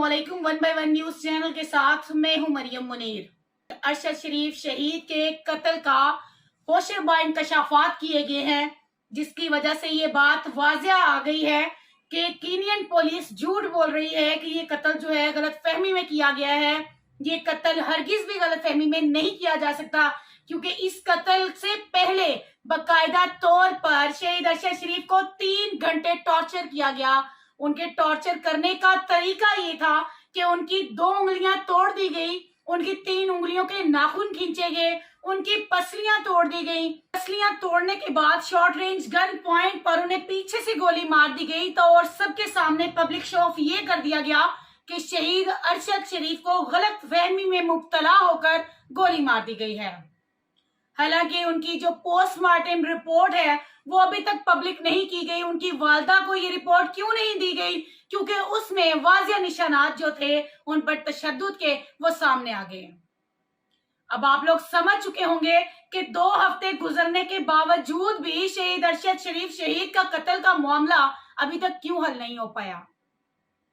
अस्सलामुअलैकुम। 1 by 1 news channel के साथ मैं हूं मरियम मुनीर। अरशद शरीफ शहीद के कत्ल का होशरबा इंकशाफात किए गए हैं, जिसकी वजह से ये बात वाजिया आ गई है कि कीनियन पुलिस झूठ बोल रही है कि ये कत्ल जो है गलत फहमी में किया गया है। ये कत्ल हरगिज भी गलत फहमी में नहीं किया जा सकता, क्योंकि इस कत्ल से पहले बाकायदा तौर पर शहीद अरशद शरीफ को 3 घंटे टॉर्चर किया गया। उनके टॉर्चर करने का तरीका ये था कि उनकी 2 उंगलियां तोड़ दी गई, उनकी 3 उंगलियों के नाखून खींचे गए, उनकी पसलियां तोड़ दी गई। पसलियां तोड़ने के बाद शॉर्ट रेंज गन पॉइंट पर उन्हें पीछे से गोली मार दी गई। तो और सबके सामने पब्लिक शो ऑफ ये कर दिया गया कि शहीद अरशद शरीफ को गलत फहमी में मुब्तला होकर गोली मार दी गई है। हालांकि उनकी जो पोस्टमार्टम रिपोर्ट है वो अभी तक पब्लिक नहीं की गई। उनकी वालदा को ये रिपोर्ट क्यों नहीं दी गई? क्योंकि उसमें वाजिया निशानात जो थे उन पर तशद्दुद के वो सामने आ गए। अब आप लोग समझ चुके होंगे कि 2 हफ्ते गुजरने के बावजूद भी शहीद अरशद शरीफ शहीद का कत्ल का मामला अभी तक क्यों हल नहीं हो पाया।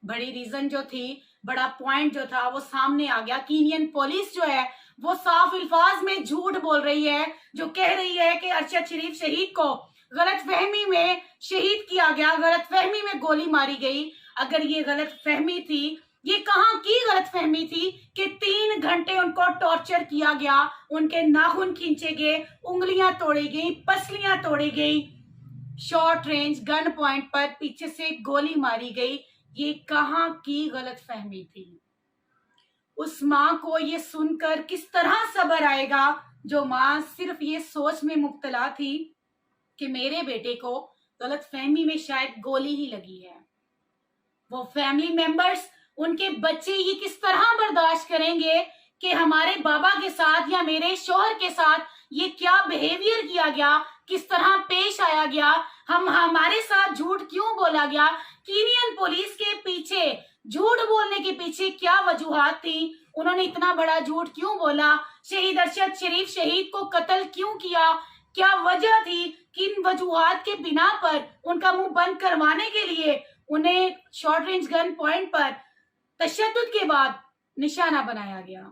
बड़ी रीजन जो थी, बड़ा पॉइंट जो था वो सामने आ गया। कीनियन पुलिस जो है वो साफ अल्फाज में झूठ बोल रही है, जो कह रही है कि अरशद शरीफ शहीद को गलत फहमी में शहीद किया गया, गलत फहमी में गोली मारी गई। अगर ये गलत फहमी थी, ये कहाँ की गलत फहमी थी कि 3 घंटे उनको टॉर्चर किया गया, उनके नाखून खींचे गए, उंगलियां तोड़ी गई, पसलियां तोड़ी गई, शॉर्ट रेंज गन पॉइंट पर पीछे से गोली मारी गई। ये कहाँ की गलत फहमी थी? उस माँ को ये सुनकर किस तरह सब्र आएगा, जो माँ सिर्फ ये सोच में मुब्तला थी कि मेरे बेटे को गलत फहमी में शायद गोली ही लगी है। वो फैमिली मेंबर्स, उनके बच्चे ये किस तरह बर्दाश्त करेंगे कि हमारे बाबा के साथ या मेरे शौहर के साथ ये क्या बिहेवियर किया गया, किस तरह पेश आया गया, हमारे साथ झूठ क्यों बोला गया। कीनियन पुलिस के पीछे, झूठ बोलने के पीछे क्या वजूहात थी? उन्होंने इतना बड़ा झूठ क्यों बोला? शहीद अरशद शरीफ शहीद को कत्ल क्यों किया? क्या वजह थी? किन वजूहात के बिना पर उनका मुंह बंद करवाने के लिए उन्हें शॉर्ट रेंज गन पॉइंट पर तशद्दुद के बाद निशाना बनाया गया?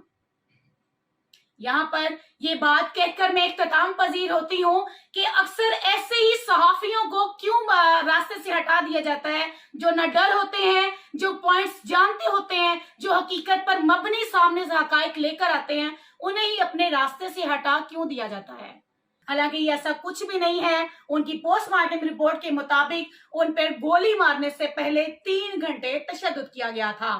यहाँ पर ये बात कहकर मैं इख्तिताम पजीर होती हूँ कि अक्सर ऐसे ही सहाफियों को क्यों रास्ते से हटा दिया जाता है, जो न डर होते हैं, जो पॉइंट्स जानते होते हैं, जो हकीकत पर मबनी सामने से हकायक लेकर आते हैं, उन्हें ही अपने रास्ते से हटा क्यों दिया जाता है। हालांकि ये ऐसा कुछ भी नहीं है। उनकी पोस्टमार्टम रिपोर्ट के मुताबिक उन पर गोली मारने से पहले 3 घंटे तशद्दुद किया गया था।